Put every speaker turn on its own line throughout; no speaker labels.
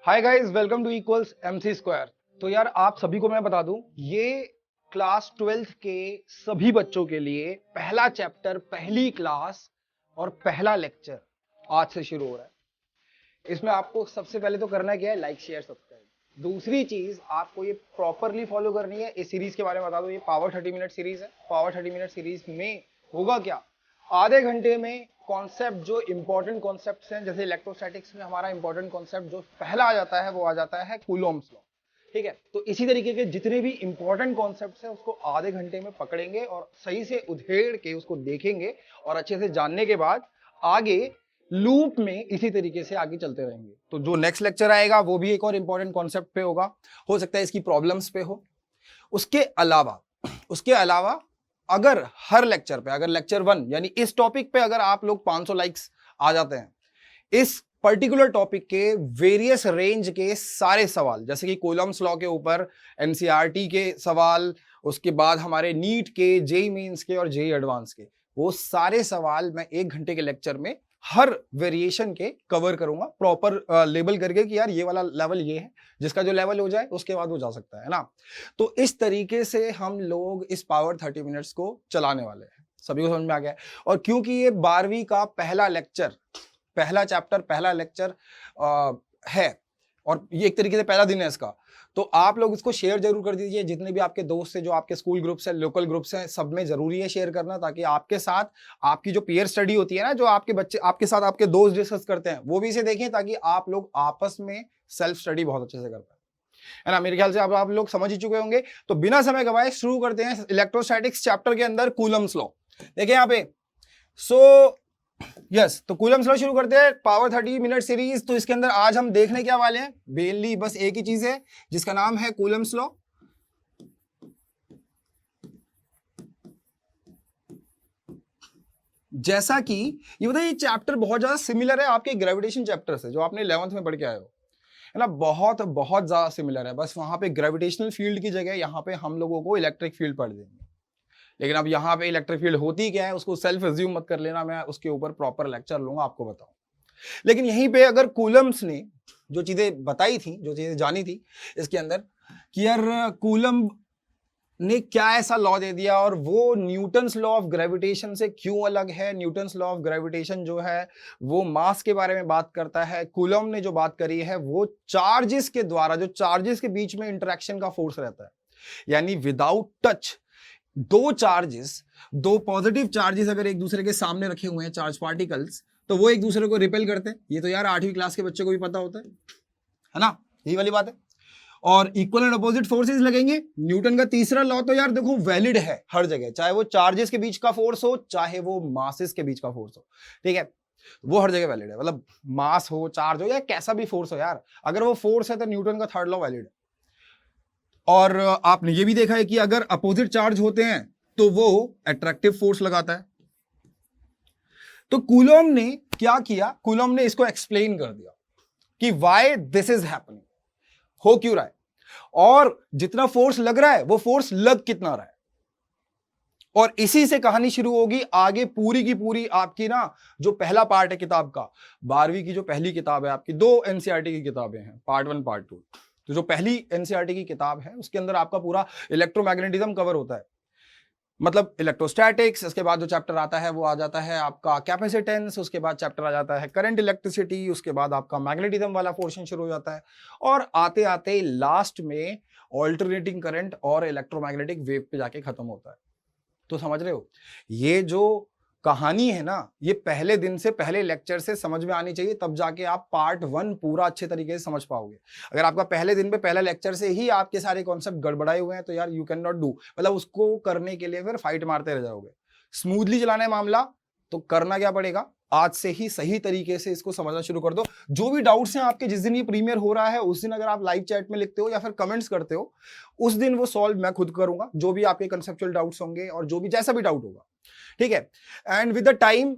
Hi guys, welcome two equals MC square. तो यार आप सभी को मैं बता दूं, ये क्लास 12th के सभी बच्चों के लिए पहला चैप्टर, पहली क्लास और पहला लेक्चर आज से शुरू हो रहा है। इसमें आपको सबसे पहले तो करना क्या है, लाइक शेयर सब्सक्राइब। दूसरी चीज आपको ये प्रॉपरली फॉलो करनी है। इस सीरीज के बारे में बता दो, ये पावर 30 मिनट सीरीज है। पावर 30 मिनट सीरीज में होगा क्या, आधे घंटे में कॉन्सेप्ट, जो इंपॉर्टेंट कॉन्सेप्ट्स हैं, जैसे इलेक्ट्रोस्टैटिक्स में हमारा इंपॉर्टेंट कॉन्सेप्ट जो पहला आ जाता है वो आ जाता है कूलॉम्स लॉ। ठीक है, तो इसी तरीके के जितने भी इंपॉर्टेंट कॉन्सेप्ट्स हैं उसको आधे घंटे में पकड़ेंगे और सही से उधेड़ के उसको देखेंगे और अच्छे से जानने के बाद आगे लूप में इसी तरीके से आगे चलते रहेंगे। तो जो नेक्स्ट लेक्चर आएगा वो भी एक और इंपॉर्टेंट कॉन्सेप्ट पे होगा, हो सकता है इसकी प्रॉब्लम्स पे हो। उसके अलावा अगर हर लेक्चर पे, अगर लेक्चर 1 यानी इस टॉपिक पे अगर आप लोग 500 लाइक्स आ जाते हैं, इस पर्टिकुलर टॉपिक के वेरियस रेंज के सारे सवाल, जैसे कि कूलम्स लॉ के ऊपर NCERT के सवाल, उसके बाद हमारे नीट के, जेईई मेंस के और जेईई एडवांस के, वो सारे सवाल मैं 1 घंटे के लेक्चर में हर वेरिएशन के कवर करूंगा, प्रॉपर लेबल करके कि यार ये वाला लेवल ये है, जिसका जो लेवल हो जाए उसके बाद वो जा सकता है ना। तो इस तरीके से हम लोग इस पावर 30 मिनट्स को चलाने वाले हैं। सभी को समझ में आ गया है। और क्योंकि ये 12वीं का पहला लेक्चर, पहला चैप्टर, पहला लेक्चर है और ये एक तरीके से पहला दिन है इसका, तो आप लोग इसको शेयर जरूर कर दीजिए। जितने भी आपके दोस्त हैं, जो आपके स्कूल ग्रुप्स हैं, लोकल ग्रुप्स हैं, सब में जरूरी है शेयर करना, ताकि आपके साथ आपकी जो पीयर स्टडी होती है ना, जो आपके बच्चे आपके साथ आपके दोस्त डिस्कस करते हैं, वो भी इसे देखें, ताकि आप लोग आपस में सेल्फ स्टडी बहुत अच्छे से कर पाए, है ना। मेरे ख्याल से आप लोग समझ ही चुके होंगे। तो बिना समय गवाए शुरू करते हैं इलेक्ट्रोस्टैटिक्स चैप्टर के अंदर कूलम्स लॉ। देखिए यहाँ पे, तो कूलम्स लॉ शुरू करते हैं, पावर 30 मिनट सीरीज। तो इसके अंदर आज हम देखने क्या वाले हैं, मेनली बस एक ही चीज है जिसका नाम है कूलम्स लॉ। जैसा कि ये बताइए, ये चैप्टर बहुत ज्यादा सिमिलर है आपके ग्रेविटेशन चैप्टर से, जो आपने 11th में पढ़ के आए हो, है ना। बहुत बहुत ज्यादा सिमिलर है। बस वहां पे ग्रेविटेशनल फील्ड की जगह यहाँ पे हम लोगों को इलेक्ट्रिक फील्ड पढ़ देंगे। लेकिन अब यहाँ पे इलेक्ट्रिक फील्ड होती क्या है उसको सेल्फ एज्यूम मत कर लेना, मैं उसके ऊपर प्रॉपर लेक्चर लूंगा, आपको बताऊं। लेकिन यहीं पे अगर कूलम्स ने जो चीजें बताई थी, जो चीजें जानी थी इसके अंदर, कि यार कूलम ने क्या ऐसा लॉ दे दिया और वो न्यूटन्स लॉ ऑफ ग्रेविटेशन से क्यों अलग है। न्यूटन्स लॉ ऑफ ग्रेविटेशन जो है वो मास के बारे में बात करता है, कूलम ने जो बात करी है वो चार्जेस के द्वारा, जो चार्जेस के बीच में इंटरेक्शन का फोर्स रहता है, यानी विदाउट टच दो चार्जेस, दो पॉजिटिव चार्जेस अगर एक दूसरे के सामने रखे हुए हैं, चार्ज पार्टिकल्स, तो वो एक दूसरे को रिपेल करते हैं। ये तो यार 8वीं क्लास के बच्चे को भी पता होता है ना, यही वाली बात है। और इक्वल एंड अपोजिट फोर्सेस लगेंगे। न्यूटन का तीसरा लॉ तो यार देखो वैलिड है हर जगह, चाहे वो चार्जेस के बीच का फोर्स हो, चाहे वो मासेस के बीच का फोर्स हो, ठीक है, वो हर जगह वैलिड है। मतलब मास हो, चार्ज हो, या कैसा भी फोर्स हो यार, अगर वो फोर्स है तो न्यूटन का थर्ड लॉ वैलिड है। और आपने ये भी देखा है कि अगर अपोजिट चार्ज होते हैं तो वो अट्रैक्टिव फोर्स लगाता है। तो कूलॉम ने क्या किया, कूलॉम ने इसको एक्सप्लेन कर दिया कि व्हाई दिस इज हैपनिंग, हो क्यों रहा है, और जितना फोर्स लग रहा है वो फोर्स लग कितना रहा है। और इसी से कहानी शुरू होगी आगे पूरी की पूरी। आपकी ना जो पहला पार्ट है किताब का, 12वीं की जो पहली किताब है आपकी, 2 NCERT की किताबें हैं, पार्ट 1 पार्ट 2। तो जो पहली NCERT की किताब है उसके अंदर आपका पूरा इलेक्ट्रोमैग्नेटिज्म कवर होता है, मतलब इलेक्ट्रोस्टैटिक्स। इसके बाद जो चैप्टर आता है वो आ जाता है आपका कैपेसिटेंस, उसके बाद चैप्टर आ जाता है करंट इलेक्ट्रिसिटी, उसके बाद आपका मैग्नेटिज्म वाला पोर्शन शुरू हो जाता है, और आते आते लास्ट में ऑल्टरनेटिंग करंट और इलेक्ट्रोमैग्नेटिक वेव पे जाके खत्म होता है। तो समझ रहे हो, ये जो कहानी है ना, ये पहले दिन से, पहले लेक्चर से समझ में आनी चाहिए, तब जाके आप पार्ट 1 पूरा अच्छे तरीके से समझ पाओगे। अगर आपका पहले दिन पे, पहला लेक्चर से ही आपके सारे कॉन्सेप्ट गड़बड़ाए हुए हैं तो यार यू कैन नॉट डू, मतलब उसको करने के लिए फिर फाइट मारते रह जाओगे। स्मूथली चलाना है मामला, तो करना क्या पड़ेगा, आज से ही सही तरीके से इसको समझना शुरू कर दो। जो भी डाउट्स हैं आपके, जिस दिन ये प्रीमियर हो रहा है उस दिन अगर आप लाइव चैट में लिखते हो या फिर कमेंट्स करते हो, उस दिन वो सॉल्व मैं खुद करूंगा, जो भी आपके कंसेप्चुअल डाउट्स होंगे और जो भी जैसा भी डाउट होगा, ठीक है। एंड विद द टाइम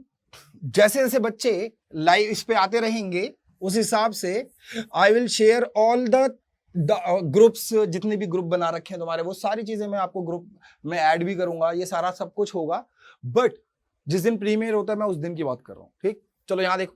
जैसे जैसे बच्चे लाइव इस पे आते रहेंगे, उस हिसाब से I will share all the groups, जितने भी ग्रुप बना रखे हैं तुम्हारे, वो सारी चीजें मैं आपको ग्रुप में ऐड भी करूंगा, ये सारा सब कुछ होगा। बट जिस दिन प्रीमियर होता है मैं उस दिन की बात कर रहा हूं, ठीक। चलो यहां देखो,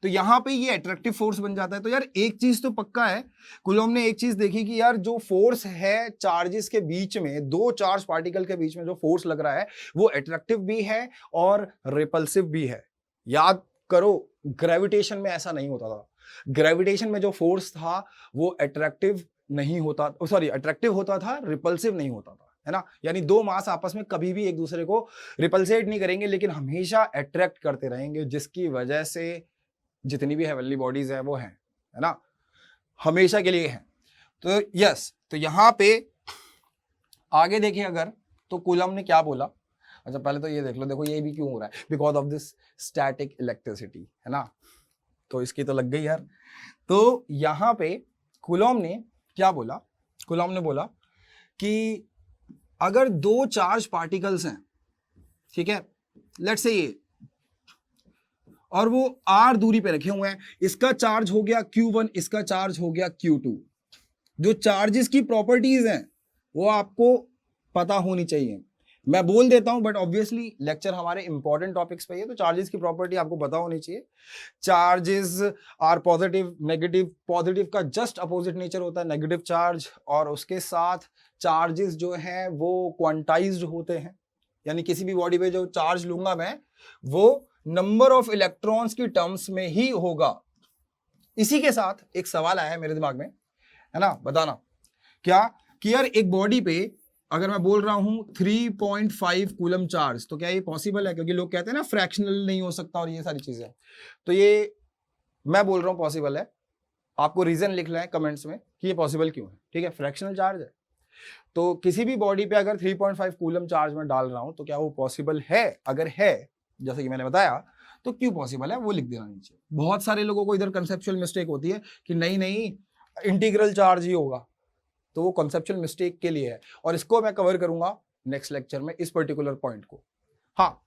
तो यहाँ पे ये अट्रैक्टिव फोर्स बन जाता है। तो यार एक चीज तो पक्का है, कुलॉम ने एक चीज देखी कि यार जो फोर्स है चार्जेस के बीच में, दो चार्ज पार्टिकल के बीच में जो फोर्स लग रहा है वो अट्रैक्टिव भी है और रिपल्सिव भी है। याद करो ग्रेविटेशन में ऐसा नहीं होता था। ग्रेविटेशन में जो फोर्स था वो अट्रैक्टिव नहीं होता, सॉरी अट्रैक्टिव होता था, रिपल्सिव नहीं होता था, है ना। यानी दो मास आपस में कभी भी एक दूसरे को रिपल्सेट नहीं करेंगे लेकिन हमेशा अट्रैक्ट करते रहेंगे, जिसकी वजह से जितनी भी हेवनली बॉडीज है वो है ना, हमेशा के लिए है। तो यस, तो यहां पे आगे देखिए अगर, तो कूलम ने क्या बोला। अच्छा पहले तो ये देख लो, देखो ये भी क्यों हो रहा है, because of this static electricity, है ना। तो इसकी तो लग गई यार। तो यहां पे कूलम ने क्या बोला, कूलम ने बोला कि अगर दो चार्ज पार्टिकल्स हैं, ठीक है, लेट्स से ये, और वो r दूरी पे रखे हुए हैं, इसका चार्ज हो गया Q1, इसका चार्ज हो गया Q2। जो चार्जेस की प्रॉपर्टीज हैं वो आपको पता होनी चाहिए। मैं बोल देता हूं बट ऑब्वियसली लेक्चर हमारे इंपॉर्टेंट टॉपिक्स पे है, तो चार्जेस की प्रॉपर्टी आपको पता होनी चाहिए। Charges are positive, negative. Positive का जस्ट अपोजिट नेचर होता है नेगेटिव चार्ज, और उसके साथ चार्जेस जो हैं वो क्वांटाइज्ड होते हैं। यानी किसी भी बॉडी पे जो चार्ज लूंगा मैं वो नंबर ऑफ इलेक्ट्रॉन्स की टर्म्स में ही होगा। इसी के साथ एक सवाल आया है मेरे दिमाग में, है ना, बताना क्या कि यार एक बॉडी पे अगर मैं बोल रहा हूं 3.5 कूलम चार्ज, तो क्या ये पॉसिबल है? क्योंकि लोग कहते हैं ना फ्रैक्शनल नहीं हो सकता और ये सारी चीजें, तो ये मैं बोल रहा हूं पॉसिबल है। आपको रीजन लिखना है कमेंट्स में कि ये पॉसिबल क्यों है, ठीक है। फ्रैक्शनल चार्ज है, तो किसी भी बॉडी पे अगर 3.5 कूलम चार्ज में डाल रहा हूं तो क्या वो पॉसिबल है? अगर है, जैसे कि मैंने बताया, तो क्यों पॉसिबल है वो लिख देना नीचे। बहुत सारे लोगों को इधर कंसेप्चुअल मिस्टेक होती है कि नहीं नहीं इंटीग्रल चार्ज ही होगा, तो वो कंसेप्चुअल मिस्टेक के लिए है, और इसको मैं कवर करूंगा नेक्स्ट लेक्चर में, इस पर्टिकुलर पॉइंट को। हाँ,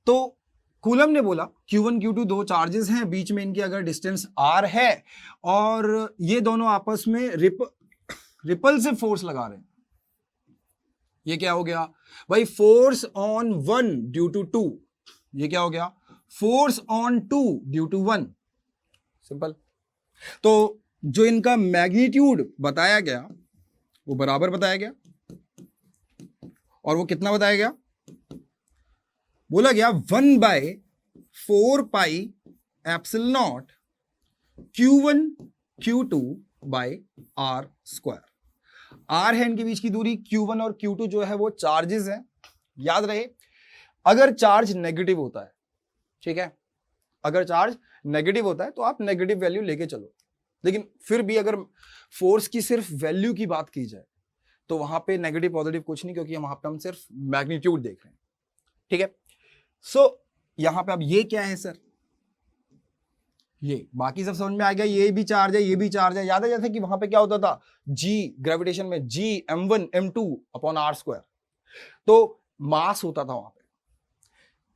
तो कूलम ने बोला Q1 Q2 दो चार्जेस हैं, बीच में इनकी अगर डिस्टेंस r है और ये दोनों आपस में रिपल्सिव फोर्स लगा रहे हैं, ये क्या हो गया भाई? Force on 1 due to 2। ये क्या हो गया? Force on 2 due to 1। Simple. तो जो इनका मैग्नीट्यूड बताया गया वो बराबर बताया गया, और वो कितना बताया गया? बोला गया 1/4 epsilon not Q1 Q2 r square. r है इनके बीच की दूरी, Q1 और Q2 जो है वो चार्जेस हैं। याद रहे, अगर चार्ज नेगेटिव होता है, ठीक है, अगर चार्ज नेगेटिव होता है तो आप नेगेटिव वैल्यू लेके चलो, लेकिन फिर भी अगर फोर्स की सिर्फ वैल्यू की बात की जाए तो वहां पे नेगेटिव पॉजिटिव कुछ नहीं, क्योंकि वहां पे हम सिर्फ मैग्नीट्यूड देख रहे हैं, ठीक है। सो यहां पे अब ये क्या है सर? ये बाकी सब समझ में आ गया, ये भी चार्ज है, ये भी चार्ज है। याद है जैसे कि वहां पे क्या होता था, G ग्रेविटेशन में G m1 m2 upon r square, तो मास होता था वहां पे,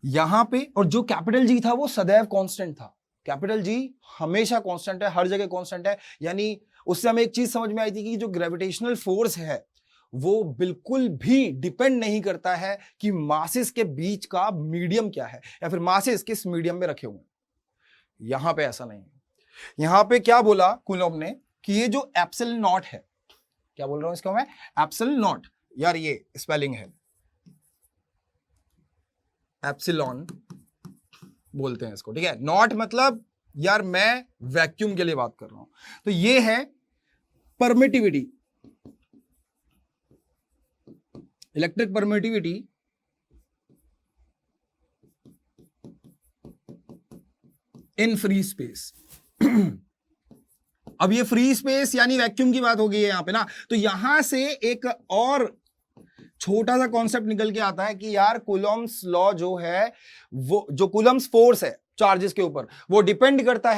यहां पे। और जो कैपिटल G था वो सदैव कांस्टेंट था। कैपिटल G हमेशा कांस्टेंट है, हर जगह कांस्टेंट है। यानी उससे हमें एक चीज समझ में आई थी कि जो ग्रेविटेशनल फोर्स है वो बिल्कुल भी डिपेंड नहीं करता है कि मासेस के बीच का मीडियम क्या है या फिर मासेस किस मीडियम में रखे हुए हैं। यहां पे ऐसा नहीं है। यहां पे क्या बोला कूलॉम ने कि ये जो एप्सिलॉन नॉट है, क्या बोल रहा हूं इसको मैं? Epsilon not. यार ये स्पेलिंग है, एप्सिलॉन बोलते हैं इसको, ठीक है। नॉट मतलब यार मैं वैक्यूम के लिए बात कर रहा हूं। तो ये है permittivity, electric permittivity in free space. अब ये फ्री स्पेस यानी वैक्यूम की बात हो गई है यहां पे ना। तो यहां से एक और छोटा सा कॉन्सेप्ट निकल के आता है कि यार कूलॉम्स लॉ जो है, वो जो कूलॉम्स फोर्स है चार्जेस के ऊपर, वो डिपेंड करता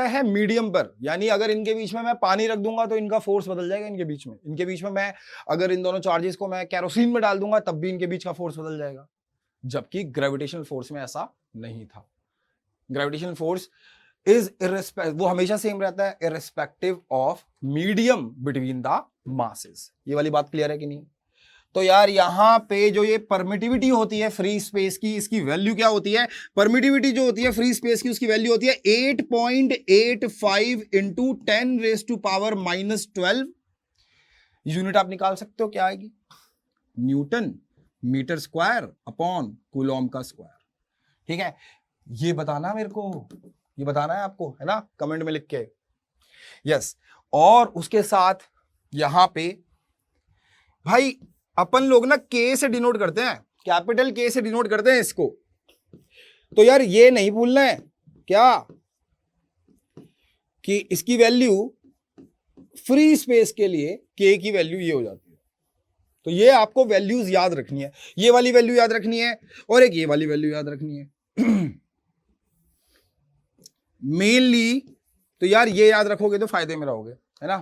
है मीडियम पर। यानी अगर इनके बीच में मैं पानी रख दूंगा तो इनका फोर्स बदल जाएगा। इनके बीच में मैं अगर इन दोनों चार्जेस को मैं केरोसिन में डाल दूंगा तब भी इनके बीच का फोर्स बदल जाएगा, जबकि ग्रेविटेशनल फोर्स में ऐसा नहीं था। ग्रेविटेशनल फोर्स वो हमेशा सेम रहता है irrespective of medium between the masses. ये वाली बात क्लियर है कि नहीं? तो यार यहां पे जो ये परमिटिविटी होती है फ्री स्पेस की, इसकी वैल्यू क्या होती है? परमिटिविटी जो होती है फ्री स्पेस की, उसकी वैल्यू होती है 8.85 इंटू 10⁻⁻12। यूनिट आप निकाल सकते हो, क्या आएगी? Newton metre square upon coulomb का स्क्वायर। ठीक है, ये बताना मेरे को, ये बताना है आपको, है ना, कमेंट में लिख के। यस, और उसके साथ यहां पे भाई अपन लोग ना के से डिनोट करते हैं, कैपिटल के से डिनोट करते हैं इसको। तो यार ये नहीं भूलना है क्या कि इसकी वैल्यू फ्री स्पेस के लिए के की वैल्यू ये हो जाती है। तो ये आपको वैल्यूज याद रखनी है, ये वाली वैल्यू याद रखनी है और एक ये वाली वैल्यू याद रखनी है मेनली। तो यार ये याद रखोगे तो फायदे में रहोगे, है ना।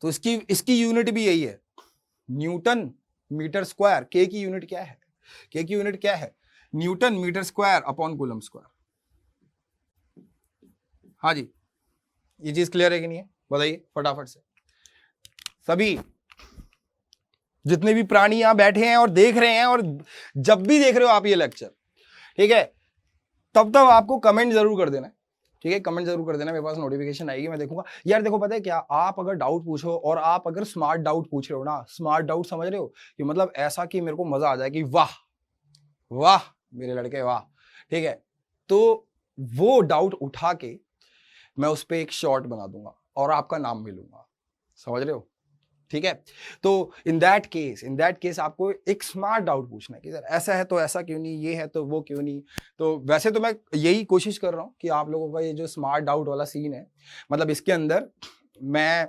तो इसकी यूनिट भी यही है, न्यूटन मीटर स्क्वायर। के की यूनिट क्या है? के की यूनिट क्या है? Newton metre square upon coulomb square. हाँ जी, ये चीज क्लियर है कि नहीं है? बताइए फटाफट से। सभी जितने भी प्राणी यहां बैठे हैं और देख रहे हैं, और जब भी देख रहे हो आप ये लेक्चर, ठीक है, तब तक आपको कमेंट जरूर कर देना, ठीक है, कमेंट जरूर कर देना, मेरे पास नोटिफिकेशन आएगी, मैं देखूंगा। यार देखो पता है क्या, आप अगर डाउट पूछो और आप अगर स्मार्ट डाउट पूछ रहे हो ना, स्मार्ट डाउट समझ रहे हो कि मतलब ऐसा कि मेरे को मजा आ जाए कि वाह वाह मेरे लड़के वाह, ठीक है, तो वो डाउट उठा के मैं उस पर एक शॉर्ट बना दूंगा और आपका नाम भी लूंगा, समझ रहे हो, ठीक है। तो इन दैट केस आपको एक स्मार्ट डाउट पूछना है कि सर ऐसा है तो ऐसा क्यों नहीं, ये है तो वो क्यों नहीं। तो वैसे तो मैं यही कोशिश कर रहा हूं कि आप लोगों का ये जो स्मार्ट डाउट वाला सीन है, मतलब इसके अंदर मैं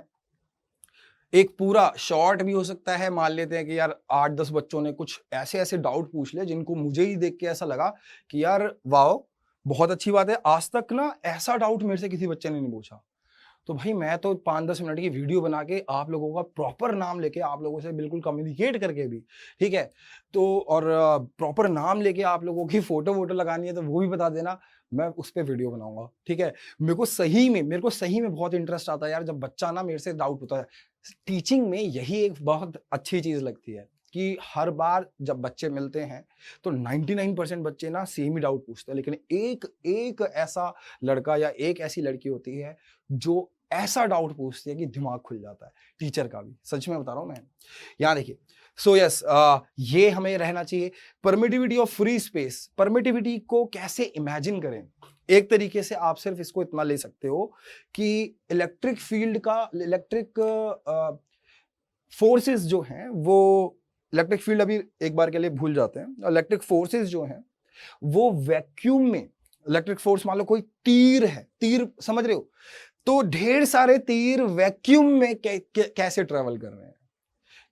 एक पूरा शॉर्ट भी हो सकता है, मान लेते हैं कि यार 8-10 बच्चों ने कुछ ऐसे ऐसे डाउट पूछ ले जिनको मुझे ही देख के ऐसा लगा कि यार वाह बहुत अच्छी बात है, आज तक ना ऐसा डाउट मेरे से किसी बच्चे ने नहीं पूछा। तो भाई मैं तो 5-10 मिनट की वीडियो बना के आप लोगों का प्रॉपर नाम लेके आप लोगों से बिल्कुल कम्युनिकेट करके भी, ठीक है, तो और प्रॉपर नाम लेके आप लोगों की फोटो वोटो लगानी है तो वो भी बता देना, मैं उस पर वीडियो बनाऊंगा, ठीक है। मेरे को सही में बहुत इंटरेस्ट आता है यार जब बच्चा ना मेरे से डाउट पूछता है। टीचिंग में यही एक बहुत अच्छी चीज लगती है कि हर बार जब बच्चे मिलते हैं तो 99% बच्चे ना सेम ही डाउट पूछते हैं, लेकिन एक ऐसा लड़का या एक ऐसी लड़की होती है जो ऐसा डाउट पूछती है कि दिमाग खुल जाता है टीचर का भी, सच में बता रहा हूं मैं। यहां देखिए, सो यस, ये हमें रहना चाहिए। Permittivity of free space, permittivity को कैसे इमेजिन करें? एक तरीके से आप सिर्फ इसको इतना ले सकते हो कि इलेक्ट्रिक फील्ड का, इलेक्ट्रिक फोर्सेस जो हैं वो, इलेक्ट्रिक फील्ड अभी एक बार के लिए भूल जाते हैं, इलेक्ट्रिक फोर्सेस जो हैं वो वैक्यूम में, इलेक्ट्रिक फोर्स मान लो कोई तीर है, तीर समझ रहे हो, तो ढेर सारे तीर वैक्यूम में कैसे ट्रेवल कर रहे हैं,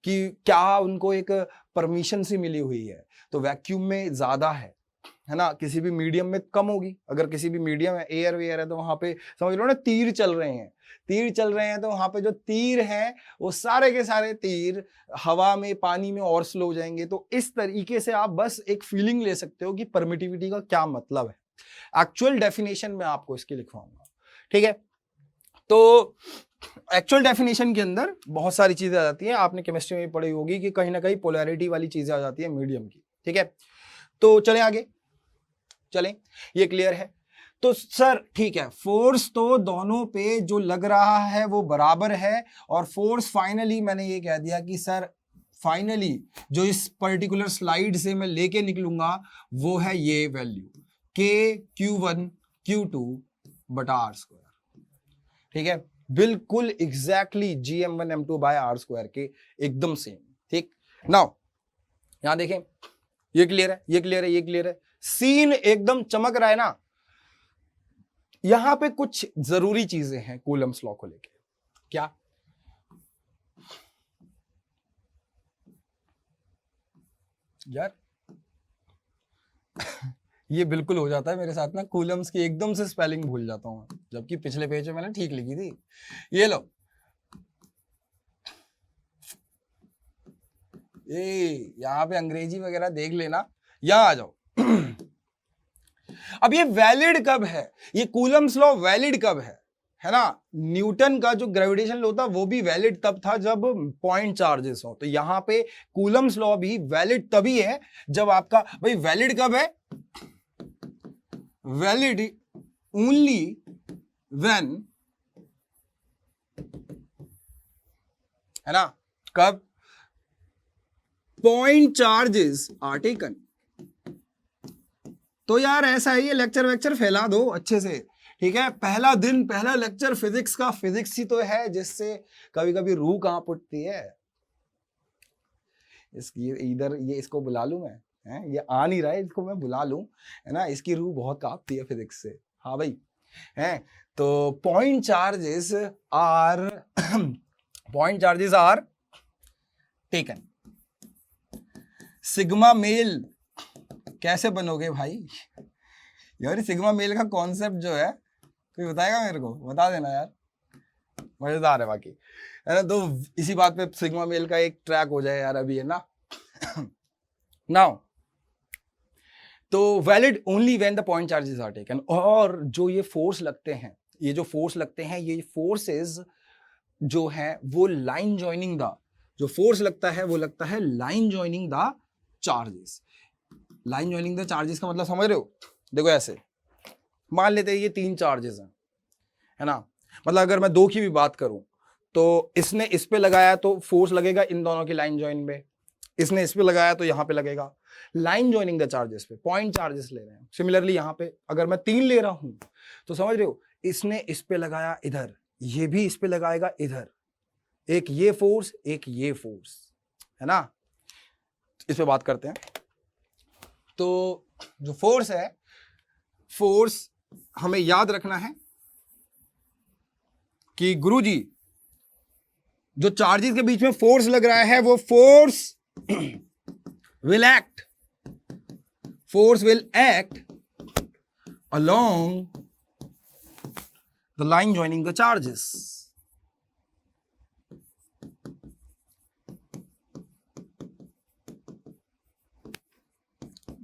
कि क्या उनको एक परमिशन से मिली हुई है, तो वैक्यूम में ज्यादा है ना, किसी भी मीडियम में कम होगी। अगर किसी भी मीडियम है, एयर वेयर है, तो वहां पे समझ लो ना तीर चल रहे हैं, तो वहां पे जो तीर हैं वो सारे के सारे तीर हवा में, पानी में और स्लो हो जाएंगे। तो इस तरीके से आप बस एक फीलिंग ले सकते हो कि परमिटिविटी का क्या मतलब है। एक्चुअल डेफिनेशन में आपको इसकी लिखवाऊंगा, ठीक है। तो एक्चुअल डेफिनेशन के अंदर बहुत सारी चीजें आ जाती हैं, आपने केमिस्ट्री में पढ़ी होगी कि कहीं ना कहीं पोलैरिटी वाली चीजें आ जाती है मीडियम की, ठीक है। तो चलें आगे, चलें, ये क्लियर है। तो सर ठीक है, फोर्स तो दोनों पे जो लग रहा है वो बराबर है, और फोर्स फाइनली मैंने ये कह दिया कि सर फाइनली जो इस पर्टिकुलर स्लाइड से मैं लेके निकलूंगा वो है ये वैल्यू Q1 Q2 बटा R स्क्वायर, ठीक है, बिल्कुल exactly GM1 M2 bye R square के एकदम सेम, ठीक। नाउ यहां देखें, ये क्लियर है, ये क्लियर है, ये क्लियर है, सीन एकदम चमक रहा है ना। यहां पे कुछ जरूरी चीजें हैं कूलम्स लॉ को लेके। क्या? यार ये बिल्कुल हो जाता है मेरे साथ ना, कूलम्स की एकदम से स्पेलिंग भूल जाता हूं, जबकि पिछले पेज में मैंने ठीक लिखी थी। ये लो, ये यहां पे अंग्रेजी वगैरह देख लेना, यहां आ जाओ। अब ये वैलिड कब है, ये कूलम्स लॉ वैलिड कब है? है ना, न्यूटन का जो ग्रेविटेशन लॉ था वो भी वैलिड तब था जब पॉइंट चार्जेस हो। तो यहां पे कूलम्स लॉ भी वैलिड तभी है जब आपका, भाई वैलिड कब है, वैलिड ओनली व्हेन, है ना, कब, पॉइंट चार्जेस आर टेकन। तो यार ऐसा है, ये लेक्चर वेक्चर फैला दो अच्छे से, ठीक है। पहला दिन पहला लेक्चर फिजिक्स का, फिजिक्स ही तो है जिससे कभी कभी रूह कहां फूटती है। इधर ये इसको बुला लूं मैं, है ये आ नहीं रहा है, इसको मैं बुला लूं, है ना, इसकी रूह बहुत कांपती है फिजिक्स से। हाँ भाई, है तो point charges are point charges are taken. Sigma male कैसे बनोगे भाई यार, सिग्मा मेल का कॉन्सेप्ट जो है कोई बताएगा मेरे को, बता देना यार, मजेदार है बाकी, है ना। तो इसी बात पे सिग्मा मेल का एक ट्रैक हो जाए यार अभी, है ना। नाउ तो valid only when the point charges are taken. और जो ये फोर्स लगते हैं, ये जो फोर्स लगते हैं, ये फोर्सेस जो है वो लाइन जॉइनिंग द, जो फोर्स लगता है वो लगता है line joining the charges. Line joining the charges का मतलब समझ रहे हो, देखो ऐसे मान लेते हैं ये 3 चार्जेस हैं, है ना, मतलब अगर मैं 2 की भी बात करूं तो इसने इस पे लगाया तो फोर्स लगेगा इन दोनों की लाइन जॉइन में, इसने इस पे लगाया तो यहां पे लगेगा। लाइन जॉइनिंग द चार्जेस पे पॉइंट चार्जेस ले रहे हैं। सिमिलरली यहां पे अगर मैं 3 ले रहा हूं तो समझ रहे हो, इसने इस पे लगाया इधर, ये भी इस पे लगाएगा इधर, एक ये फोर्स एक ये फोर्स, है ना। इस पे बात करते हैं। तो जो फोर्स है, फोर्स हमें याद रखना है कि गुरुजी जो चार्जेस के बीच में फोर्स लग रहा है वो force will act, force will act along the line joining the charges.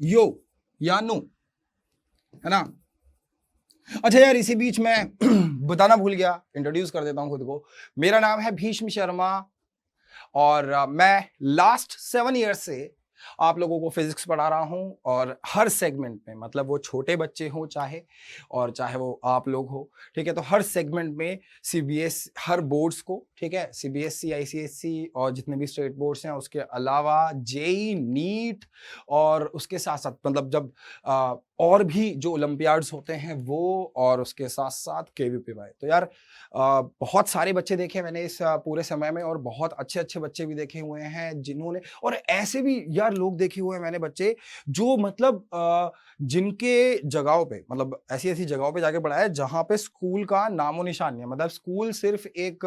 यो या नो, है ना। अच्छा यार, इसी बीच मैं बताना भूल गया, इंट्रोड्यूस कर देता हूं खुद को। मेरा नाम है भीष्म शर्मा और मैं लास्ट 7 ईयर्स से आप लोगों को फिजिक्स पढ़ा रहा हूं, और हर सेगमेंट में, मतलब वो छोटे बच्चे हो चाहे और चाहे वो आप लोग हो, ठीक है, तो हर सेगमेंट में सीबीएस, हर बोर्ड्स को, ठीक है, सीबीएसई, आईसीएसई और जितने भी स्टेट बोर्ड्स हैं, उसके अलावा जेई, नीट, और उसके साथ साथ मतलब जब और भी जो ओलंपियाड्स होते हैं वो, और उसके साथ साथ केवीपीवाई। तो यार बहुत सारे बच्चे देखे मैंने इस पूरे समय में, और बहुत अच्छे अच्छे बच्चे भी देखे हुए हैं जिन्होंने, और ऐसे भी यार लोग देखे हुए हैं मैंने बच्चे जो मतलब जिनके जगहों पे, मतलब ऐसी ऐसी जगहों पे जाके पढ़ा है जहां पे स्कूल का नामो निशान नहीं है, मतलब स्कूल सिर्फ एक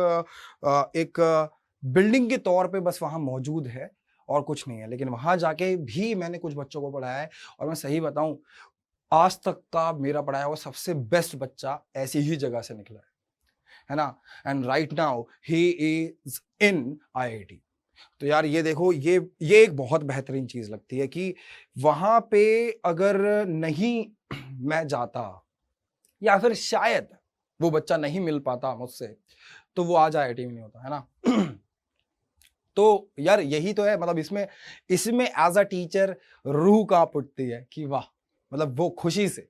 बिल्डिंग के तौर पे बस वहां मौजूद है और कुछ नहीं है। लेकिन वहां जाके भी मैंने कुछ बच्चों को पढ़ाया है, और मैं सही बताऊं, आज तक का मेरा पढ़ाया हुआ सबसे बेस्ट बच्चा ऐसी ही जगह से निकला है ना। And right now he is in IIT. तो यार ये देखो, ये एक बहुत बेहतरीन चीज लगती है कि वहां पे अगर नहीं मैं जाता, या फिर शायद वो बच्चा नहीं मिल पाता मुझसे, तो वो आज आईआईटी में नहीं होता, है ना। तो यार यही तो है, मतलब इसमें एज अ टीचर रूह कांप उठती है कि वाह, मतलब वो खुशी से,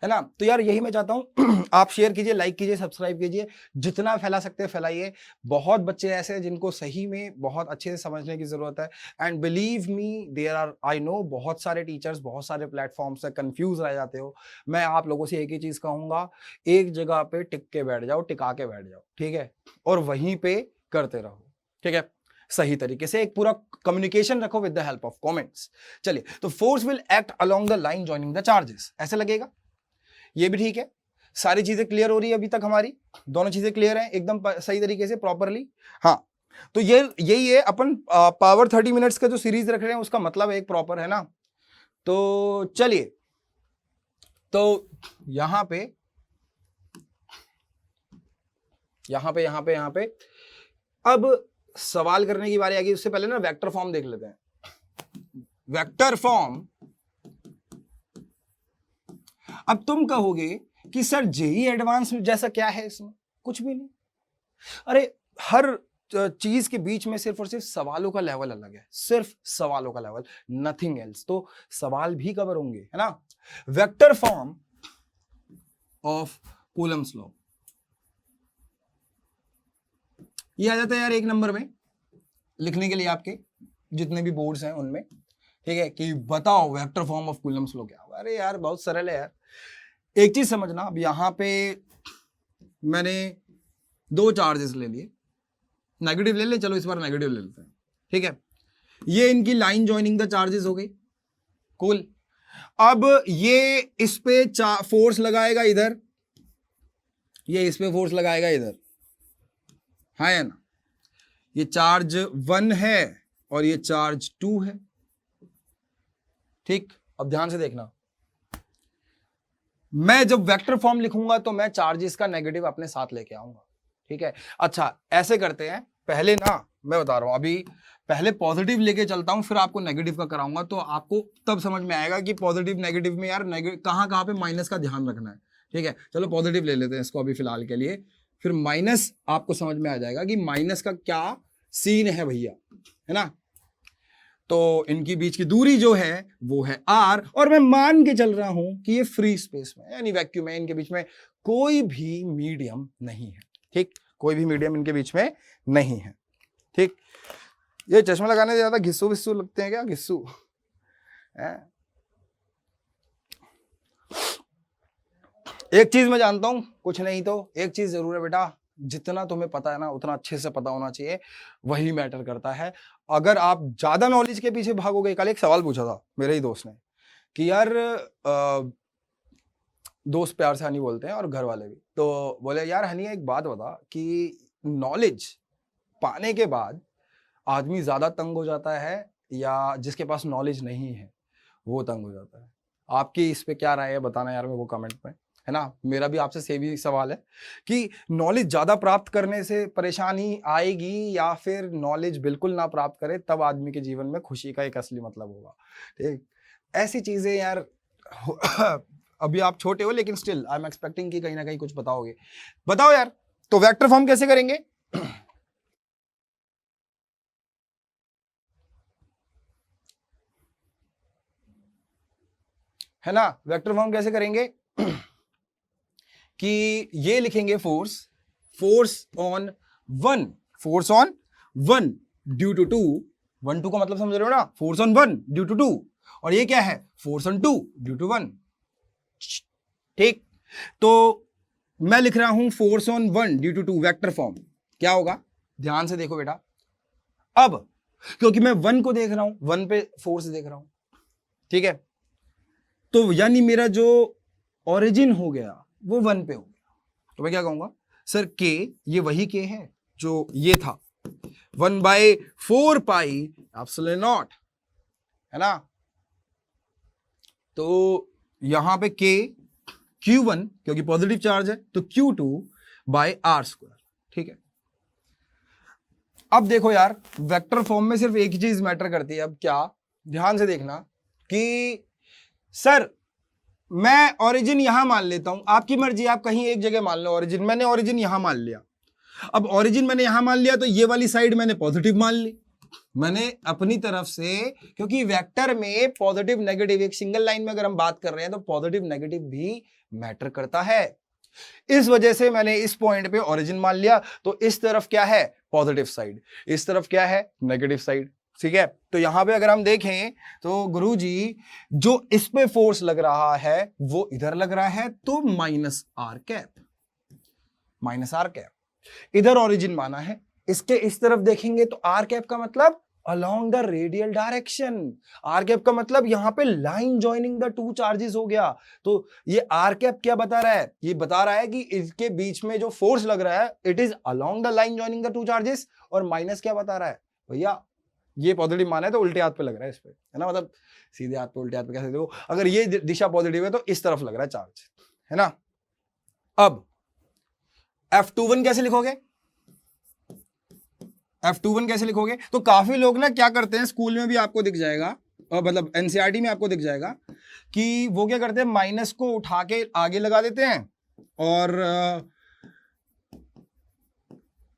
है ना। तो यार यही मैं चाहता हूं, आप शेयर कीजिए, लाइक कीजिए, सब्सक्राइब कीजिए, जितना फैला सकते हैं फैलाइए। बहुत बच्चे ऐसे हैं जिनको सही में बहुत अच्छे से समझने की जरूरत है, and believe me there are, I know, बहुत सारे टीचर्स बहुत सारे प्लेटफॉर्म से कंफ्यूज रह जाते हो। मैं आप लोगों से एक ही चीज कहूंगा, एक जगह पे टिक के बैठ जाओ, टिका के बैठ जाओ, ठीक है, और वहीं पे करते रहो, ठीक है, सही तरीके से एक पूरा कम्युनिकेशन रखो with the help of comments. चलिए, तो force will act along the line joining the charges, ऐसे लगेगा। ये भी ठीक है, सारी चीजें क्लियर हो रही है अभी तक, हमारी दोनों चीजें क्लियर हैं एकदम सही तरीके से, प्रॉपरली। हाँ, तो यही है अपन पावर 30 मिनट्स का जो सीरीज रख रहे हैं, उसका मतलब एक प्रॉपर, है ना। तो चलिए, तो यहां पे अब सवाल करने की बारी आ गई। उससे पहले ना वेक्टर फॉर्म देख लेते हैं। वेक्टर फॉर्म, अब तुम कहोगे कि सर जेई एडवांस जैसा क्या है इसमें, कुछ भी नहीं। अरे हर चीज के बीच में सिर्फ और सिर्फ सवालों का लेवल अलग है, सिर्फ सवालों का लेवल, नथिंग एल्स। तो सवाल भी कवर होंगे, है ना। Vector form of Coulomb's law, ये आ जाता है यार एक नंबर में लिखने के लिए आपके जितने भी बोर्ड्स हैं उनमें, ठीक है, कि बताओ vector form of Coulomb's law क्या होगा। अरे यार बहुत सरल है यार। एक चीज समझना, अब यहां पे मैंने दो चार्जेस ले लिए, नेगेटिव ले ले, चलो इस बार नेगेटिव ले लेते हैं, ठीक है। ये इनकी लाइन जॉइनिंग द चार्जेस हो गई, कूल। अब ये इस पे फोर्स लगाएगा इधर, ये इस पे फोर्स लगाएगा इधर, है ना। ये चार्ज 1 है और ये चार्ज 2 है, ठीक। अब ध्यान से देखना, मैं जब वेक्टर फॉर्म लिखूंगा तो मैं चार्जेस का नेगेटिव अपने साथ लेके आऊंगा, ठीक है। अच्छा ऐसे करते हैं, पहले ना मैं बता रहा हूं, अभी पहले पॉजिटिव लेके चलता हूं, फिर आपको नेगेटिव का कराऊंगा, तो आपको तब समझ में आएगा कि पॉजिटिव नेगेटिव में यार कहां कहां पे माइनस का ध्यान रखना है, ठीक है। चलो पॉजिटिव ले लेते हैं इसको अभी फिलहाल के लिए, फिर माइनस आपको समझ में आ जाएगा कि माइनस का क्या सीन है भैया, है ना। तो इनकी बीच की दूरी जो है वो है r, और मैं मान के चल रहा हूं कि ये फ्री स्पेस में यानी वैक्यूम है, इनके बीच में कोई भी मीडियम नहीं है, ठीक। कोई भी मीडियम इनके बीच में नहीं है, ठीक। ये चश्मा लगाने से ज्यादा घिस्सू विस्सू लगते हैं क्या, घिस्सू है। एक चीज मैं जानता हूं, कुछ नहीं तो एक चीज जरूर है बेटा, जितना तुम्हें पता है ना उतना अच्छे से पता होना चाहिए, वही मैटर करता है। अगर आप ज्यादा नॉलेज के पीछे भागोगे, कल एक सवाल पूछा था मेरे ही दोस्त ने कि यार दोस्त प्यार से हनी बोलते हैं और घर वाले भी, तो बोले यार हनी एक बात बता कि नॉलेज पाने के बाद आदमी ज्यादा तंग हो जाता है या जिसके पास नॉलेज नहीं है वो तंग हो जाता है। आपकी इस पे क्या राय है बताना यार मेरे को कमेंट में, है ना। मेरा भी आपसे सेम ही सवाल है कि नॉलेज ज्यादा प्राप्त करने से परेशानी आएगी या फिर नॉलेज बिल्कुल ना प्राप्त करे तब आदमी के जीवन में खुशी का एक असली मतलब होगा, ठीक। ऐसी चीजें यार अभी आप छोटे हो लेकिन स्टिल आई एम एक्सपेक्टिंग कि कहीं ना कहीं कुछ बताओगे। बताओ यार, तो वेक्टर फॉर्म कैसे करेंगे? है ना, वेक्टर फॉर्म कैसे करेंगे कि ये लिखेंगे force on 1, force on 1 due to 2, 1 2 का मतलब समझ रहे हो ना, फोर्स ऑन 1 ड्यू टू 2, और ये क्या है, फोर्स ऑन 2 ड्यू टू 1, ठीक। तो मैं लिख रहा हूं force on 1 due to 2, vector form क्या होगा, ध्यान से देखो बेटा। अब क्योंकि मैं 1 को देख रहा हूं, 1 पे फोर्स देख रहा हूं, ठीक है, तो यानी मेरा जो ओरिजिन हो गया वो 1 पे हो गया, तो मैं क्या कहूंगा सर के, ये वही के है जो ये था 1/4 पाई एप्सिलॉन नॉट, है ना। तो यहां पे के Q1 क्योंकि पॉजिटिव चार्ज है तो Q2/r², ठीक है। अब देखो यार वेक्टर फॉर्म में सिर्फ एक ही चीज मैटर करती है, अब क्या, ध्यान से देखना कि सर मैं ओरिजिन यहां मान लेता हूं, आपकी मर्जी, आप कहीं एक जगह मान लो ओरिजिन, मैंने ओरिजिन यहां मान लिया। अब ओरिजिन मैंने यहां मान लिया तो ये वाली साइड मैंने पॉजिटिव मान ली, मैंने अपनी तरफ से, क्योंकि वेक्टर में पॉजिटिव नेगेटिव एक सिंगल लाइन में अगर हम बात कर रहे हैं तो पॉजिटिव नेगेटिव भी मैटर करता है, इस वजह से मैंने इस पॉइंट पे ओरिजिन मान लिया। तो इस तरफ क्या है, पॉजिटिव साइड, इस तरफ क्या है, नेगेटिव साइड, ठीक है। तो यहां पे अगर हम देखें तो गुरुजी जो इस पे फोर्स लग रहा है वो इधर लग रहा है, तो -r कैप, इधर ओरिजिन माना है। इसके इस तरफ देखेंगे तो r कैप का मतलब along the radial direction, r cap का मतलब यहां पे line joining the two charges हो गया। तो ये r कैप क्या बता रहा है, ये बता रहा है कि इसके बीच में जो फोर्स लग रहा है it is along the line joining the two charges, और माइनस क्या बता रहा है भैया, ये पॉजिटिव माना है तो उल्टे हाथ पे लग रहा है इस पे, है ना, मतलब सीधे हाथ पे उल्टे हाथ पे कैसे देखो, अगर ये दिशा पॉजिटिव है तो इस तरफ लग रहा है चार्ज, है ना। अब F21 कैसे लिखोगे, F21 कैसे लिखोगे, तो काफी लोग ना क्या करते हैं, स्कूल में भी आपको दिख जाएगा, मतलब एनसीईआरटी में आपको दिख जाएगा कि वो क्या करते हैं, माइनस को उठा के आगे लगा देते हैं और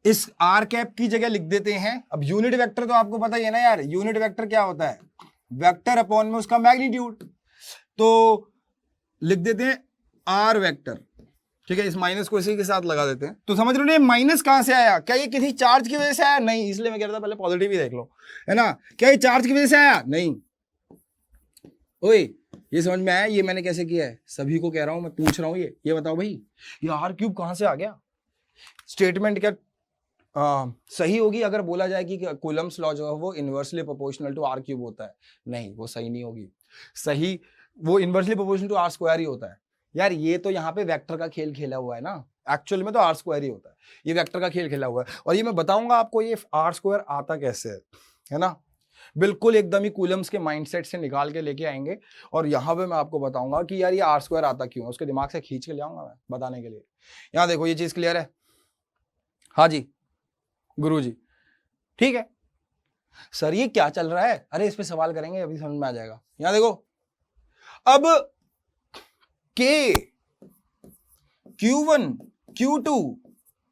इस आर कैप की जगह लिख देते हैं। अब यूनिट वेक्टर तो आपको पता ही है ना यार, यूनिट वेक्टर क्या होता है, वेक्टर अपॉन में उसका मैग्नीट्यूड। तो लिख देते हैं आर वेक्टर, ठीक है। इस माइनस को इसी के साथ लगा देते हैं। तो समझ रहे हो माइनस कहां से आया, क्या ये किसी चार्ज की वजह से आया, नहीं, इसलिए मैं कह रहा था पहले पॉजिटिव ही देख लो, है ना। क्या ये चार्ज की वजह से आया, नहीं। ओए ये समझ में आया, ये मैंने कैसे किया है, सभी को कह रहा हूं, मैं पूछ रहा हूं, ये बताओ भाई, ये आर क्यूब कहां से आ गया। स्टेटमेंट क्या सही होगी अगर बोला जाए कि कूलम्स लॉ जो है वो inversely proportional to R cube होता है, नहीं, वो सही नहीं होगी। सही वो inversely proportional to R square ही होता है यार। ये तो यहाँ पे वेक्टर का खेल खेला हुआ है ना, एक्चुअल में तो आर स्क्वायर ही होता है, ये वेक्टर का खेल खेला हुआ है। और ये मैं बताऊंगा आपको ये आर स्क्वायर आता कैसे है ना, बिल्कुल एकदम ही कूलम्स के माइंडसेट से निकाल के लेके आएंगे। और यहाँ पे मैं आपको बताऊंगा कि यार ये आर स्क्वायर आता क्यों है, उसके दिमाग से खींच के ले आऊंगा मैं बताने के लिए। यहाँ देखो ये चीज क्लियर है, हाँ जी गुरुजी, ठीक है सर ये क्या चल रहा है, अरे इस पे सवाल करेंगे अभी समझ में आ जाएगा। यहां देखो अब के Q1 Q2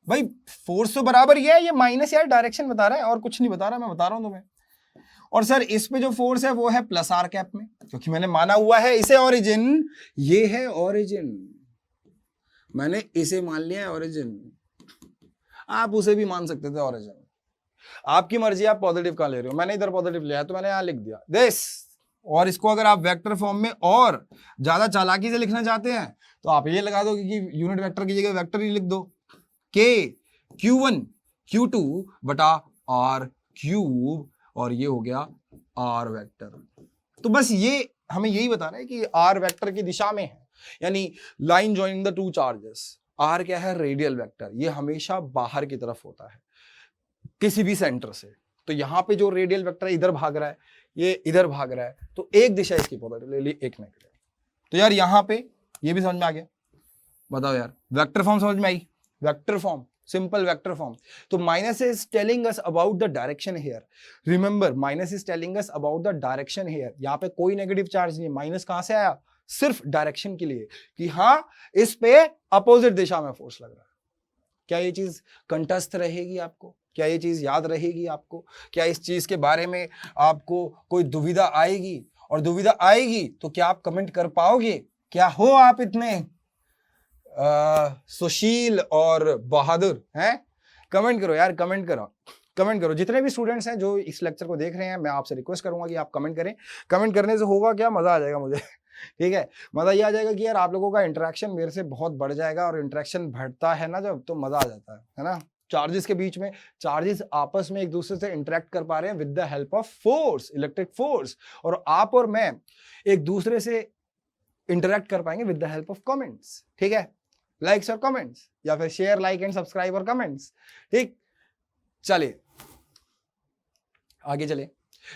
भाई फोर्स तो बराबर ही है, ये माइनस यार डायरेक्शन बता रहा है और कुछ नहीं बता रहा, मैं बता रहा हूं तुम्हें। और सर इस पे जो फोर्स है वो है प्लस आर कैप में, क्योंकि मैंने माना हुआ है इसे ओरिजिन, ये है ओरिजिन, मैंने इसे मान लिया है ओरिजिन, आप उसे भी मान सकते थे ओरिजिन, आपकी मर्जी, आप पॉजिटिव कहां ले रहे हो, मैंने इधर पॉजिटिव लिया तो मैंने यहां लिख दिया दिस। और इसको अगर आप वेक्टर फॉर्म में और ज्यादा चालाकी से लिखना चाहते हैं तो आप ये लगा दो कि यूनिट वेक्टर की जगह वेक्टर ही लिख दो, के Q1 Q2 बटा आर क्यूब, और ये हो गया आर वेक्टर। तो बस ये हमें यही बता रहा है कि आर वेक्टर की दिशा में है, यानी line joining the two charges. R क्या है, रेडियल वेक्टर, ये हमेशा बाहर की तरफ होता है किसी भी सेंटर से। तो यहां पे जो रेडियल वेक्टर है इधर भाग रहा है, ये इधर भाग रहा है, तो एक दिशा इसकी पॉजिटिव ले ली, एक नेगेटिव। तो यार यहां पे ये भी समझ में आ गया, बताओ यार वेक्टर फॉर्म समझ में आई, vector form, simple vector form. तो minus is telling us about the direction here, remember minus is telling us about the direction here. यहां पे कोई नेगेटिव चार्ज नहीं है, माइनस कहां से आया, सिर्फ डायरेक्शन के लिए कि हाँ इस पे अपोजिट दिशा में फोर्स लग रहा है। क्या ये चीज कंठस्थ रहेगी आपको, क्या ये चीज याद रहेगी आपको, क्या इस चीज के बारे में आपको कोई दुविधा आएगी, और दुविधा आएगी तो क्या आप कमेंट कर पाओगे, क्या हो आप इतने सुशील और बहादुर हैं, कमेंट करो यार, कमेंट करो, कमेंट करो। जितने भी स्टूडेंट्स हैं जो इस लेक्चर को देख रहे हैं, मैं आपसे रिक्वेस्ट करूंगा कि आप कमेंट करें। कमेंट करने से होगा क्या, मजा आ जाएगा मुझे ठीक है, मजा ये आ जाएगा कि यार आप लोगों का इंटरेक्शन मेरे से बहुत बढ़ जाएगा, और इंटरेक्शन बढ़ता है ना जब, तो मजा आ जाता है ना। चार्जेस के बीच में, चार्जेस आपस में एक दूसरे से इंटरेक्ट कर पा रहे हैं with the help of force, electric force, और आप और मैं एक दूसरे से इंटरेक्ट कर पाएंगे with the help of comments, ठीक है, लाइक्स और कमेंट्स, या फिर शेयर, लाइक एंड सब्सक्राइब और कमेंट्स, ठीक। चलिए आगे चले,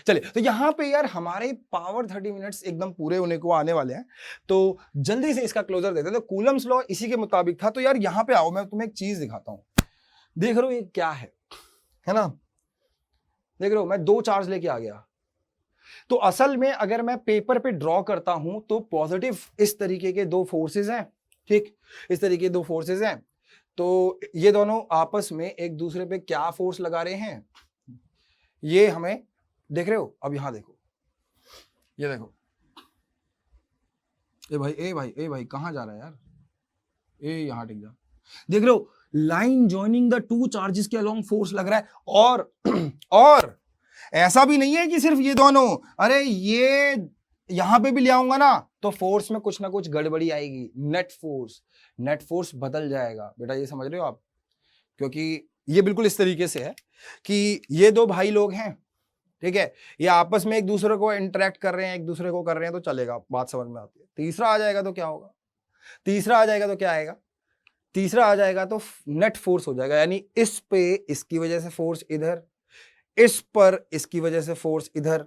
चलिए। तो यहां पे यार हमारे पावर 30 मिनट्स एकदम पूरे होने को आने वाले हैं, तो जल्दी से इसका क्लोजर देते हैं। तो कूलम्स लॉ इसी के मुताबिक था। तो यार यहां पे आओ, मैं तुम्हें एक चीज दिखाता हूं, देख रहे हो ये क्या है ना, देख रहे हो मैं दो चार्ज लेके आ गया। तो असल में अगर मैं पेपर पे ड्रॉ करता हूं तो पॉजिटिव इस तरीके के दो फोर्सेस हैं, ठीक, इस तरीके के दो फोर्सेस हैं। तो ये दोनों आपस में एक दूसरे पे क्या फोर्स लगा रहे हैं, ये हमें देख रहे हो। अब यहां देखो, ये देखो, ए भाई कहां जा रहा है यार, ए यहां टिक जा, देख रहे हो line joining the two charges के अलोंग फोर्स लग रहा है। और ऐसा भी नहीं है कि सिर्फ ये दोनों, अरे ये यहां पे भी ले आऊंगा ना तो फोर्स में कुछ ना कुछ गड़बड़ी आएगी, नेट फोर्स बदल जाएगा बेटा, ये समझ रहे हो आप। क्योंकि ये बिल्कुल इस तरीके से है कि ये दो भाई लोग हैं, ठीक है, ये आपस में एक दूसरे को इंटरेक्ट कर रहे हैं, एक दूसरे को कर रहे हैं, तो चलेगा, बात समझ में आती है। तीसरा आ जाएगा तो क्या होगा, तीसरा आ जाएगा तो क्या आएगा, तीसरा आ जाएगा तो नेट फोर्स हो जाएगा, यानी इस पे इसकी वजह से फोर्स इधर, इस पर इसकी वजह से फोर्स इधर,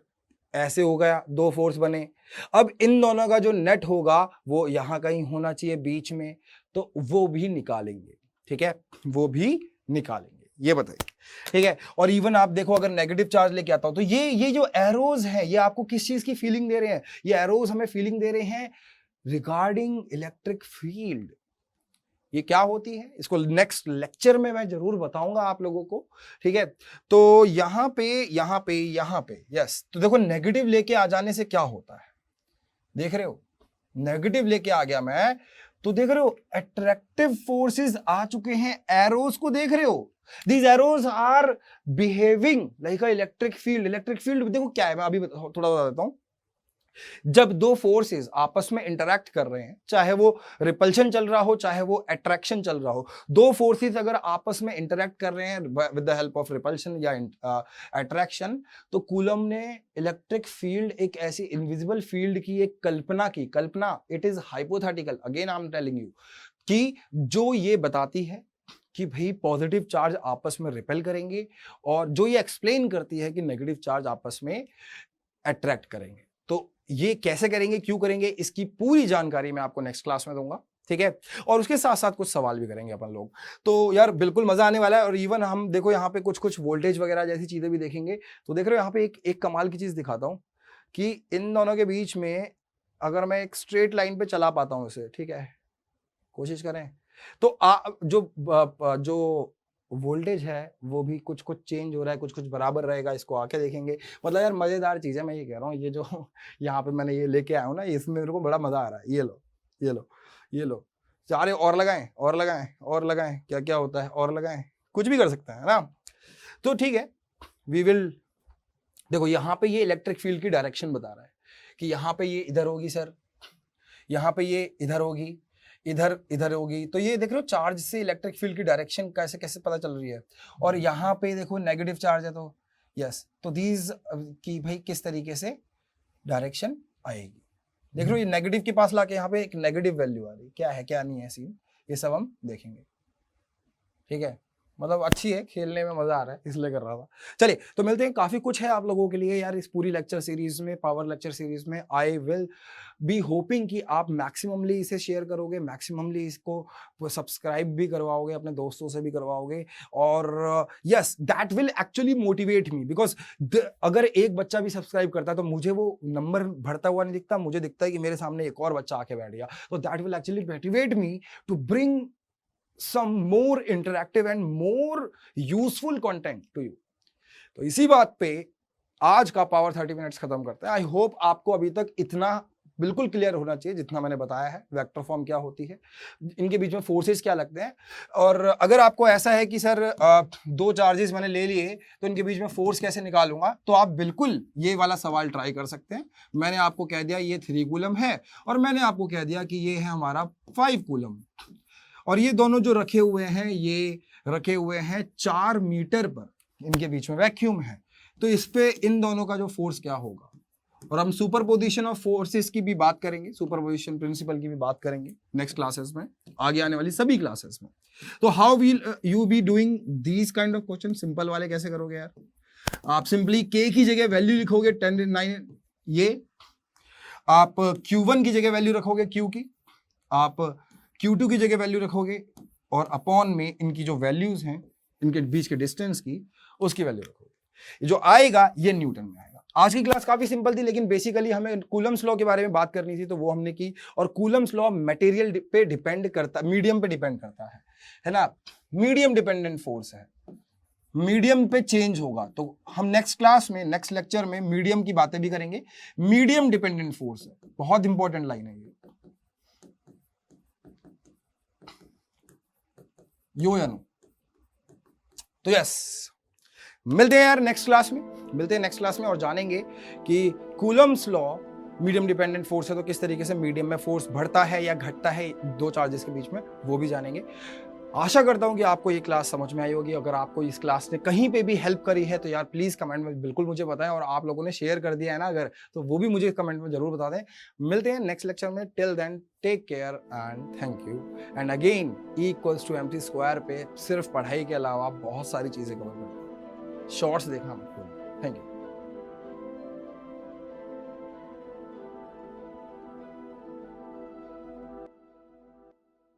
ऐसे हो गया, दो फोर्स बने। अब इन दोनों का जो नेट होगा वो यहां कहीं होना चाहिए बीच में, तो वो भी निकालेंगे, ठीक है, वो भी निकालेंगे, ये बताइए, ठीक है। और इवन आप देखो अगर नेगेटिव चार्ज लेके आता हूं तो ये जो एरोज हैं ये आपको किस चीज की फीलिंग दे रहे हैं, ये एरोज हमें फीलिंग दे रहे हैं रिगार्डिंग इलेक्ट्रिक फील्ड। ये क्या होती है, इसको नेक्स्ट लेक्चर में मैं जरूर बताऊंगा आप लोगों को, ठीक है। तो यहाँ पे यस, तो देखो नेगेटिव लेके आ जाने से क्या होता है, देख रहे हो, नेगेटिव लेके आ गया मैं, तो देख रहे हो अट्रैक्टिव फोर्सेस आ चुके हैं, एरोस को देख रहे हो, these arrows are behaving like a electric field. Electric field देखो क्या है, मैं अभी थोड़ा बता देता हूं। जब दो फोर्सेस आपस में इंटरैक्ट कर रहे हैं, चाहे वो रिपल्शन चल रहा हो चाहे वो अट्रैक्शन चल रहा हो, दो फोर्सेस अगर आपस में इंटरैक्ट कर रहे हैं with the help of repulsion या अट्रैक्शन, तो कूलम ने इलेक्ट्रिक फील्ड, एक ऐसी इनविजिबल फील्ड की एक कल्पना, it is hypothetical, again I am telling you, कि जो ये बताती है कि भाई पॉजिटिव चार्ज आपस में रिपेल करेंगे, और जो ये एक्सप्लेन करती है कि नेगेटिव चार्ज आपस में अट्रैक्ट करेंगे। तो ये कैसे करेंगे, क्यों करेंगे, इसकी पूरी जानकारी मैं आपको नेक्स्ट क्लास में दूंगा, ठीक है। और उसके साथ साथ कुछ सवाल भी करेंगे अपन लोग। तो यार बिल्कुल मजा आने वाला है, और इवन हम देखो यहाँ पे कुछ वोल्टेज वगैरह जैसी चीजें भी देखेंगे। तो देख रहे हो यहाँ पे एक कमाल की चीज दिखाता हूँ कि इन दोनों के बीच में अगर मैं एक स्ट्रेट लाइन पे चला पाता हूँ इसे, ठीक है, कोशिश करें, तो जो वोल्टेज है वो भी कुछ चेंज हो रहा है, कुछ बराबर रहेगा, इसको आके देखेंगे। मतलब यार मजेदार चीज है, मैं ये कह रहा हूँ, ये जो यहाँ पे मैंने ये लेके आया हूँ ना, इसमें मेरे को बड़ा मजा आ रहा है। ये लो चारे, और लगाएं, क्या क्या होता है, और लगाएं, कुछ भी कर सकते हैं ना। तो ठीक है, वी विल, देखो यहाँ पे ये इलेक्ट्रिक फील्ड की डायरेक्शन बता रहा है कि यहाँ पे ये इधर होगी सर, यहाँ पे ये इधर होगी, इधर होगी। तो ये देख रहे हो चार्ज से इलेक्ट्रिक फील्ड की डायरेक्शन कैसे पता चल रही है। और यहाँ पे देखो नेगेटिव चार्ज है, तो यस, तो दीज की भाई किस तरीके से डायरेक्शन आएगी, देख रहे हो, ये नेगेटिव के पास लाके यहाँ पे एक नेगेटिव वैल्यू आ रही, क्या है क्या नहीं है सीन, ये सब हम देखेंगे, ठीक है। मतलब अच्छी है, खेलने में मजा आ रहा है इसलिए कर रहा था। चलिए तो मिलते हैं, काफी कुछ है आप लोगों के लिए यार इस पूरी लेक्चर सीरीज में, पावर लेक्चर सीरीज में। आई विल बी होपिंग कि आप मैक्सिममली इसे शेयर करोगे, मैक्सिममली इसको सब्सक्राइब भी करवाओगे, अपने दोस्तों से भी करवाओगे, और yes that will actually motivate me, because अगर एक बच्चा भी सब्सक्राइब करता है तो मुझे वो नंबर बढ़ता हुआ नहीं दिखता, मुझे दिखता है कि मेरे सामने एक और बच्चा आके बैठ गया, तो that will actually motivate me to bring some more interactive and more useful content to you। तो इसी बात पे आज का पावर 30 मिनट्स खत्म करते हैं। आई होप आपको अभी तक इतना बिल्कुल क्लियर होना चाहिए जितना मैंने बताया है, वेक्टर फॉर्म क्या होती है, इनके बीच में फोर्सेस क्या लगते हैं, और अगर आपको ऐसा है कि सर दो चार्जेस मैंने ले लिए तो इनके बीच में फोर्स कैसे निकालूंगा, तो आप बिल्कुल ये वाला सवाल ट्राई कर सकते हैं। मैंने आपको कह दिया ये 3 कूलम है, और मैंने आपको कह दिया कि ये है हमारा 5 कूलम, और ये दोनों जो रखे हुए हैं, ये रखे हुए हैं 4 मीटर पर, इनके बीच में वैक्यूम है, तो इस पे इन दोनों का जो फोर्स क्या होगा। और हम सुपरपोजिशन ऑफ फोर्सेस की भी बात करेंगे, सुपरपोजिशन प्रिंसिपल की भी बात करेंगे नेक्स्ट क्लासेस में, आगे आने वाली सभी क्लासेस में। तो how will you be doing these kind of question, simple वाले कैसे करोगे यार, आप सिंपली k की जगह वैल्यू लिखोगे 10⁹, ये आप q1 की जगह वैल्यू रखोगे q की, आप Q2 की जगह वैल्यू रखोगे, और अपॉन में इनकी जो वैल्यूज हैं, इनके बीच के डिस्टेंस की, उसकी वैल्यू रखोगे, जो आएगा ये न्यूटन में आएगा। आज की क्लास काफी सिंपल थी, लेकिन बेसिकली हमें कूलम्स लॉ के बारे में बात करनी थी, तो वो हमने की। और कूलम्स लॉ मटेरियल पे डिपेंड करता, मीडियम पे डिपेंड करता है ना, मीडियम डिपेंडेंट फोर्स है, मीडियम पे चेंज होगा। तो हम नेक्स्ट क्लास में, नेक्स्ट लेक्चर में मीडियम की बातें भी करेंगे। मीडियम डिपेंडेंट फोर्स है, बहुत इंपॉर्टेंट लाइन है ये, यो या नो। तो यस, मिलते हैं यार नेक्स्ट क्लास में, और जानेंगे कि Coulomb's law medium dependent force है तो किस तरीके से मीडियम में फोर्स बढ़ता है या घटता है दो चार्जेस के बीच में, वो भी जानेंगे। आशा करता हूं कि आपको ये क्लास समझ में आई होगी। अगर आपको इस क्लास ने कहीं पे भी हेल्प करी है तो यार प्लीज कमेंट में बिल्कुल मुझे बताएं, और आप लोगों ने शेयर कर दिया है ना अगर, तो वो भी मुझे कमेंट में जरूर बता दें। मिलते हैं नेक्स्ट लेक्चर में, till then take care and thank you. And again E=mc² पे सिर्फ पढ़ाई के अलावा बहुत सारी चीजें कवर करते हैं, शॉर्ट्स देखना मत भूलिए। Thank you.